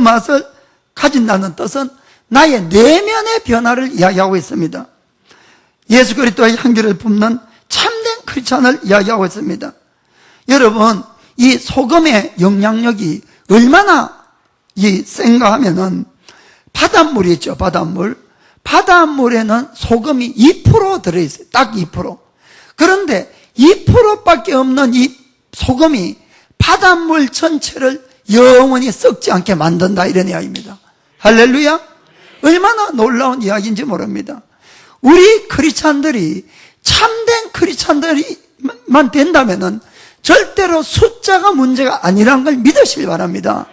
맛을 가진다는 뜻은 나의 내면의 변화를 이야기하고 있습니다. 예수 그리스도의 향기를 뿜는 참된 크리스찬을 이야기하고 있습니다. 여러분, 이 소금의 영향력이 얼마나 센가 하면은 바닷물이 있죠. 바닷물에는 소금이 2% 들어있어요. 딱 2%. 그런데 2%밖에 없는 이 소금이 바닷물 전체를 영원히 썩지 않게 만든다, 이런 이야기입니다. 할렐루야. 얼마나 놀라운 이야기인지 모릅니다. 우리 크리스찬들이 참된 크리스찬들이만 된다면은 절대로 숫자가 문제가 아니란 걸 믿으시길 바랍니다.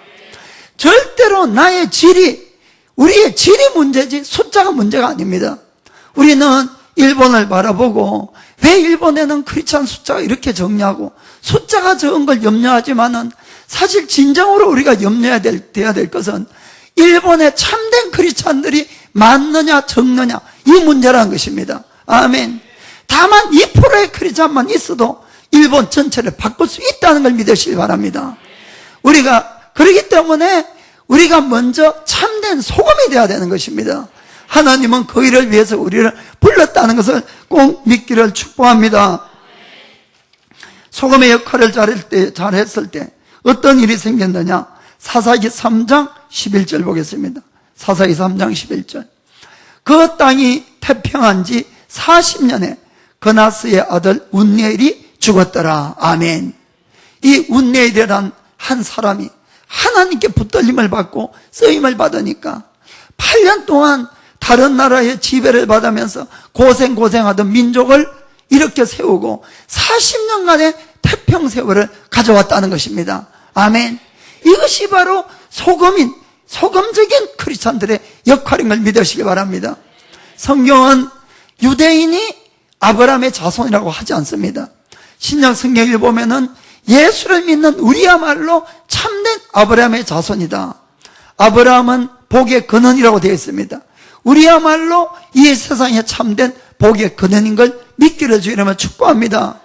절대로 우리의 질이 문제지 숫자가 문제가 아닙니다. 우리는 일본을 바라보고 왜 일본에는 크리스찬 숫자가 이렇게 적냐고 숫자가 적은 걸 염려하지만은 사실 진정으로 우리가 돼야 될 것은 일본의 참된 크리스찬들이 많느냐 적느냐 이 문제라는 것입니다. 아멘. 다만 2%의 크리스찬만 있어도 일본 전체를 바꿀 수 있다는 걸 믿으시기 바랍니다. 그렇기 때문에 우리가 먼저 참된 소금이 되어야 되는 것입니다. 하나님은 그 일을 위해서 우리를 불렀다는 것을 꼭 믿기를 축복합니다. 소금의 역할을 잘했을 때 어떤 일이 생겼느냐? 사사기 3장 11절 보겠습니다. 사사기 3장 11절. 그 땅이 태평한 지 40년에 그나스의 아들 운니엘이 죽었더라. 아멘. 이 운니엘이란 한 사람이 하나님께 붙들림을 받고 쓰임을 받으니까 8년 동안 다른 나라의 지배를 받으면서 고생하던 민족을 이렇게 세우고 40년간의 태평세월을 가져왔다는 것입니다. 아멘. 이것이 바로 소금적인 크리스찬들의 역할인 걸 믿으시기 바랍니다. 성경은 유대인이 아브라함의 자손이라고 하지 않습니다. 신약 성경을 보면은 예수를 믿는 우리야말로 참된 아브라함의 자손이다. 아브라함은 복의 근원이라고 되어 있습니다. 우리야말로 이 세상에 참된 복의 근원인 걸 믿기를 주이라며 축복합니다.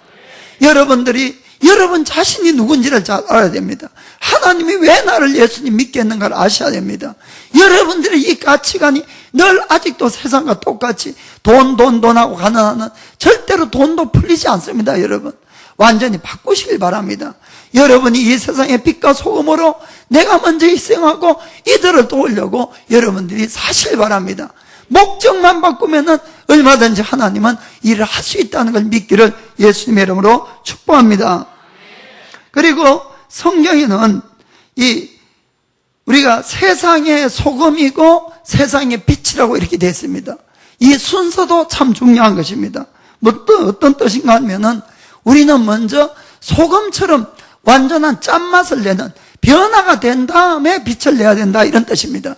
여러분들이 여러분 자신이 누군지를 잘 알아야 됩니다. 하나님이 왜 나를 예수님 믿게 했는가를 아셔야 됩니다. 여러분들의 이 가치관이 늘 아직도 세상과 똑같이 돈하고 가난하는, 절대로 돈도 풀리지 않습니다. 여러분 완전히 바꾸시길 바랍니다. 여러분이 이 세상의 빛과 소금으로 내가 먼저 희생하고 이들을 도우려고 여러분들이 사실 바랍니다. 목적만 바꾸면은 얼마든지 하나님은 일을 할 수 있다는 걸 믿기를 예수님의 이름으로 축복합니다. 그리고 성경에는 우리가 세상의 소금이고 세상의 빛이라고 이렇게 되어 있습니다. 이 순서도 참 중요한 것입니다. 어떤 뜻인가 하면은 우리는 먼저 소금처럼 완전한 짠맛을 내는, 변화가 된 다음에 빛을 내야 된다, 이런 뜻입니다.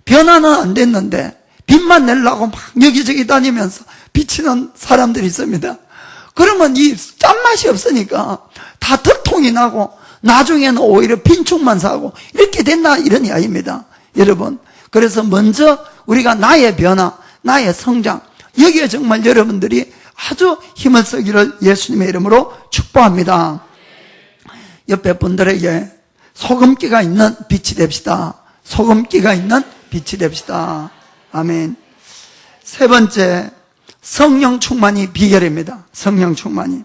변화는 안 됐는데 빛만 내려고 막 여기저기 다니면서 비치는 사람들이 있습니다. 그러면 이 짠맛이 없으니까 다 들통이 나고 나중에는 오히려 빈축만 사고 이렇게 된다, 이런 이야기입니다. 여러분, 그래서 먼저 우리가 나의 변화, 나의 성장, 여기에 정말 여러분들이 아주 힘을 쓰기를 예수님의 이름으로 축복합니다. 옆에 분들에게 소금기가 있는 빛이 됩시다. 소금기가 있는 빛이 됩시다. 아멘. 세 번째, 성령 충만이 비결입니다. 성령 충만이.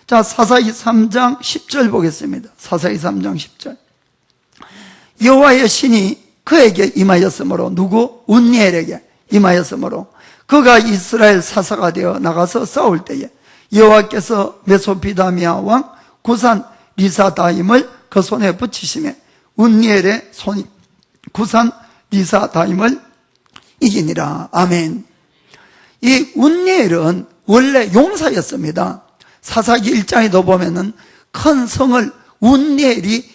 자, 사사기 3장 10절 보겠습니다. 사사기 3장 10절. 여호와의 신이 그에게 임하였으므로, 누구? 운니엘에게 임하였으므로 그가 이스라엘 사사가 되어 나가서 싸울 때에 여호와께서 메소포타미아 왕 구산 리사다임을 그 손에 붙이시매 운니엘의 손이 구산 리사다임을 이기니라. 아멘. 이 운니엘은 원래 용사였습니다. 사사기 1장에도 보면은 큰 성을 운니엘이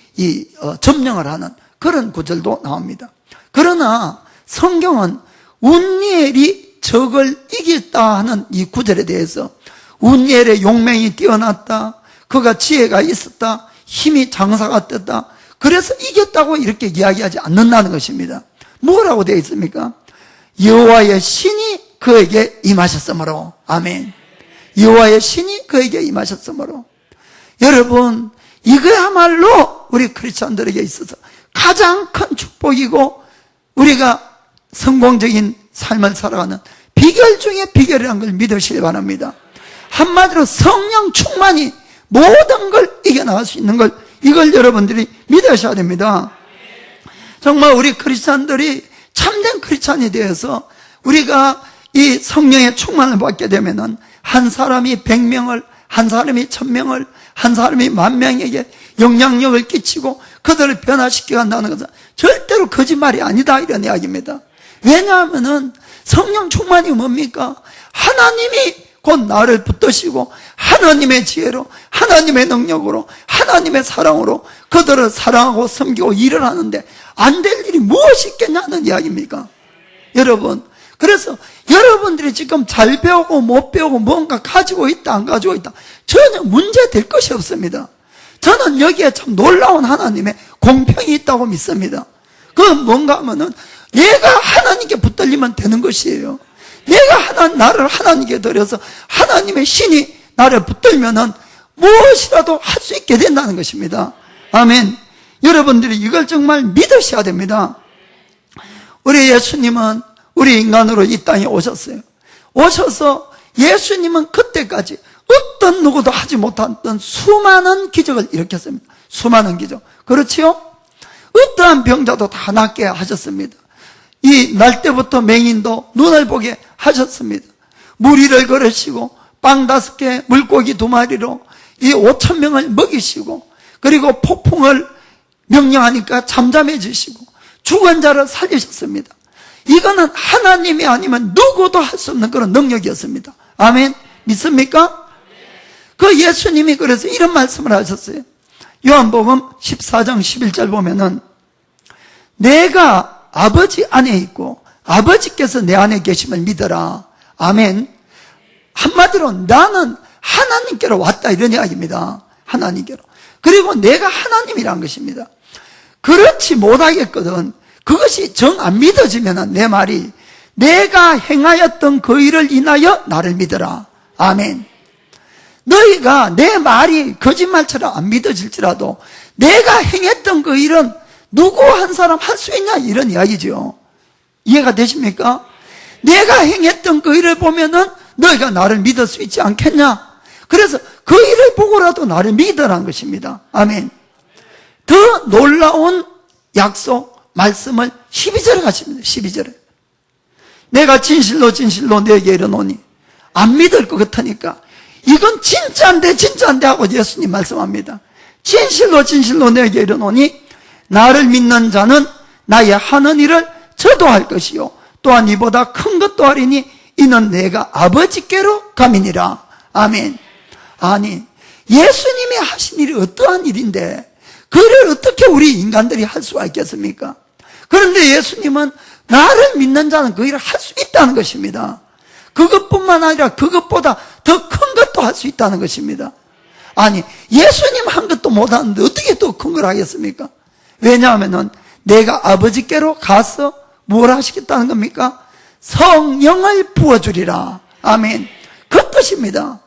점령을 하는 그런 구절도 나옵니다. 그러나 성경은 운니엘이 적을 이겼다 하는 이 구절에 대해서 운니엘의 용맹이 뛰어났다, 그가 지혜가 있었다, 힘이 장사가 떴다, 그래서 이겼다고 이렇게 이야기하지 않는다는 것입니다. 뭐라고 되어 있습니까? 여호와의 신이 그에게 임하셨으므로. 아멘. 여호와의 신이 그에게 임하셨으므로. 여러분, 이거야말로 우리 크리스천들에게 있어서 가장 큰 축복이고 우리가 성공적인 삶을 살아가는 비결 중에 비결이라는 걸 믿으시기 바랍니다. 한마디로 성령 충만이 모든 걸 이겨나갈 수 있는 걸, 이걸 여러분들이 믿으셔야 됩니다. 정말 우리 크리스찬들이 참된 크리스찬이 되어서 우리가 이 성령의 충만을 받게 되면은 한 사람이 100명을, 한 사람이 1000명을, 한 사람이 10,000명에게 영향력을 끼치고 그들을 변화시켜 간다는 것은 절대로 거짓말이 아니다, 이런 이야기입니다. 왜냐하면은 성령 충만이 뭡니까? 하나님이 곧 나를 붙드시고 하나님의 지혜로, 하나님의 능력으로, 하나님의 사랑으로 그들을 사랑하고 섬기고 일을 하는데 안 될 일이 무엇이 있겠냐는 이야기입니까? 여러분, 그래서 여러분들이 지금 잘 배우고 못 배우고 뭔가 가지고 있다 안 가지고 있다 전혀 문제될 것이 없습니다. 저는 여기에 참 놀라운 하나님의 공평이 있다고 믿습니다. 그건 뭔가 하면은 내가 하나님께 붙들리면 되는 것이에요. 내가 나를 하나님께 드려서 하나님의 신이 나를 붙들면은 무엇이라도 할 수 있게 된다는 것입니다. 아멘. 여러분들이 이걸 정말 믿으셔야 됩니다. 우리 예수님은 우리 인간으로 이 땅에 오셨어요. 오셔서 예수님은 그때까지 어떤 누구도 하지 못했던 수많은 기적을 일으켰습니다. 수많은 기적. 그렇지요? 어떠한 병자도 다 낫게 하셨습니다. 이 날 때부터 맹인도 눈을 보게 하셨습니다. 무리를 걸으시고 빵 5개, 물고기 2마리로 이 5,000명을 먹이시고, 그리고 폭풍을 명령하니까 잠잠해지시고 죽은 자를 살리셨습니다. 이거는 하나님이 아니면 누구도 할 수 없는 그런 능력이었습니다. 아멘. 믿습니까? 그 예수님이 그래서 이런 말씀을 하셨어요. 요한복음 14장 11절 보면은 내가 아버지 안에 있고 아버지께서 내 안에 계심을 믿어라. 아멘. 한마디로 나는 하나님께로 왔다, 이런 이야기입니다. 하나님께로. 그리고 내가 하나님이란 것입니다. 그렇지 못하겠거든. 그것이 정 안 믿어지면 내 말이 내가 행하였던 그 일을 인하여 나를 믿어라. 아멘. 너희가 내 말이 거짓말처럼 안 믿어질지라도 내가 행했던 그 일은 누구 한 사람 할 수 있냐, 이런 이야기죠. 이해가 되십니까? 내가 행했던 그 일을 보면은 너희가 나를 믿을 수 있지 않겠냐? 그래서 그 일을 보고라도 나를 믿으라는 것입니다. 아멘. 더 놀라운 약속 말씀을 12절에 가십니다. 12절에 내가 진실로 진실로 너에게 이르노니, 안 믿을 것 같으니까 이건 진짜인데 진짜인데 하고 예수님 말씀합니다. 진실로 진실로 너에게 이르노니 나를 믿는 자는 나의 하는 일을 저도 할 것이요 또한 이보다 큰 것도 하리니 이는 내가 아버지께로 감이니라. 아멘. 아니, 예수님이 하신 일이 어떠한 일인데 그를 어떻게 우리 인간들이 할 수가 있겠습니까? 그런데 예수님은 나를 믿는 자는 그 일을 할 수 있다는 것입니다. 그것뿐만 아니라 그것보다 더 큰 것도 할 수 있다는 것입니다. 아니, 예수님 한 것도 못하는데 어떻게 더 큰 걸 하겠습니까? 왜냐하면 내가 아버지께로 가서 뭘 하시겠다는 겁니까? 성령을 부어주리라. 아멘. 그 뜻입니다.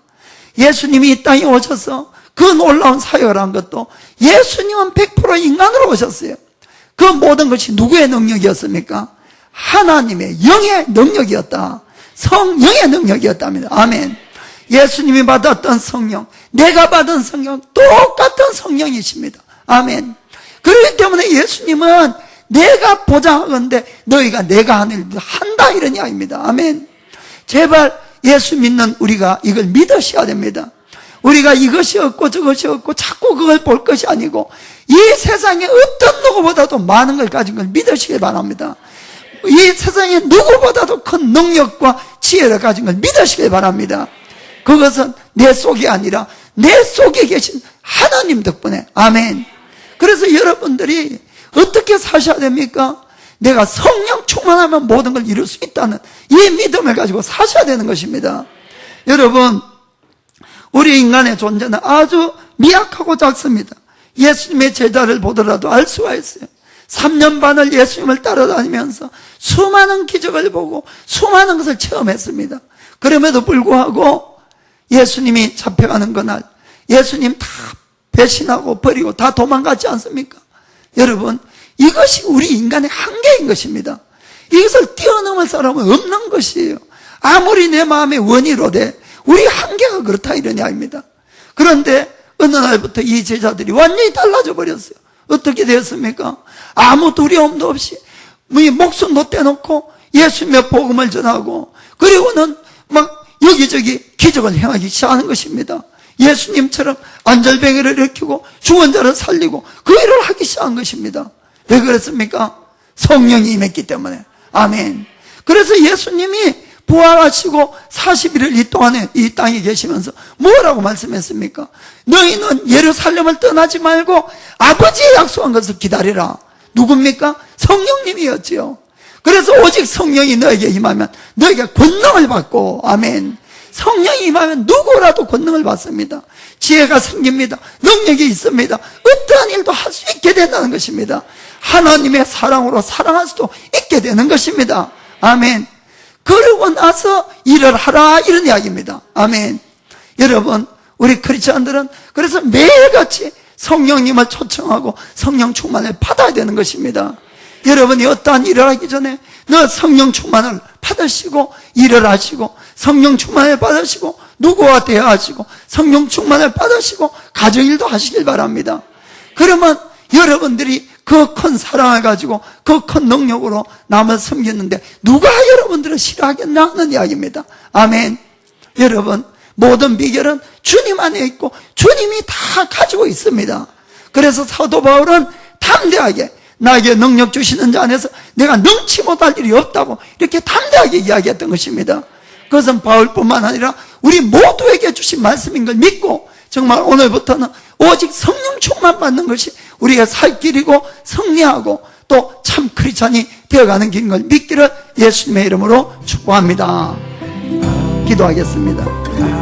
예수님이 이 땅에 오셔서 그 놀라운 사역을 한 것도 예수님은 100% 인간으로 오셨어요. 그 모든 것이 누구의 능력이었습니까? 하나님의 영의 능력이었다. 성령의 능력이었답니다. 아멘. 예수님이 받았던 성령, 내가 받은 성령, 똑같은 성령이십니다. 아멘. 그렇기 때문에 예수님은 내가 보장하건대 너희가 내가 하는 일도 한다, 이런 이야기입니다. 아멘. 제발 예수 믿는 우리가 이걸 믿으셔야 됩니다. 우리가 이것이 없고 저것이 없고 자꾸 그걸 볼 것이 아니고 이 세상에 어떤 누구보다도 많은 걸 가진 걸 믿으시길 바랍니다. 이 세상에 누구보다도 큰 능력과 지혜를 가진 걸 믿으시길 바랍니다. 그것은 내 속이 아니라 내 속에 계신 하나님 덕분에. 아멘. 그래서 여러분들이 어떻게 사셔야 됩니까? 내가 성령 충만하면 모든 걸 이룰 수 있다는 이 믿음을 가지고 사셔야 되는 것입니다. 여러분, 우리 인간의 존재는 아주 미약하고 작습니다. 예수님의 제자를 보더라도 알 수가 있어요. 3년 반을 예수님을 따라다니면서 수많은 기적을 보고 수많은 것을 체험했습니다. 그럼에도 불구하고 예수님이 잡혀가는 그날 예수님 다 배신하고 버리고 다 도망갔지 않습니까? 여러분, 이것이 우리 인간의 한계인 것입니다. 이것을 뛰어넘을 사람은 없는 것이에요. 아무리 내 마음에 원이로되 우리 한계가 그렇다, 이런 이야기입니다. 그런데 어느 날부터 이 제자들이 완전히 달라져 버렸어요. 어떻게 되었습니까? 아무 두려움도 없이 목숨도 떼놓고 예수님의 복음을 전하고, 그리고는 막 여기저기 기적을 행하기 시작하는 것입니다. 예수님처럼 안절병이를 일으키고 죽은 자를 살리고 그 일을 하기 시작한 것입니다. 왜 그랬습니까? 성령이 임했기 때문에. 아멘. 그래서 예수님이 부활하시고 40일을 이 동안에 이 땅에 계시면서 뭐라고 말씀했습니까? 너희는 예루살렘을 떠나지 말고 아버지의 약속한 것을 기다리라. 누굽니까? 성령님이었지요. 그래서 오직 성령이 너에게 임하면 너에게 권능을 받고, 아멘. 성령이 임하면 누구라도 권능을 받습니다. 지혜가 생깁니다. 능력이 있습니다. 어떠한 일도 할 수 있게 된다는 것입니다. 하나님의 사랑으로 사랑할 수도 있게 되는 것입니다. 아멘. 그러고 나서 일을 하라, 이런 이야기입니다. 아멘. 여러분, 우리 크리스천들은 그래서 매일같이 성령님을 초청하고 성령 충만을 받아야 되는 것입니다. 여러분이 어떠한 일을 하기 전에 너 성령 충만을 받으시고 일을 하시고 성령 충만을 받으시고 누구와 대화하시고 성령 충만을 받으시고 가정일도 하시길 바랍니다. 그러면 여러분들이 그 큰 사랑을 가지고 그 큰 능력으로 남을 섬겼는데 누가 여러분들을 싫어하겠냐 하는 이야기입니다. 아멘. 여러분, 모든 비결은 주님 안에 있고 주님이 다 가지고 있습니다. 그래서 사도 바울은 담대하게 나에게 능력 주시는 자 안에서 내가 능치 못할 일이 없다고 이렇게 담대하게 이야기했던 것입니다. 그것은 바울뿐만 아니라 우리 모두에게 주신 말씀인 걸 믿고 정말 오늘부터는 오직 성령 충만 받는 것이 우리가 살 길이고 승리하고 또 참 크리스찬이 되어가는 길인 걸 믿기를 예수님의 이름으로 축복합니다. 기도하겠습니다.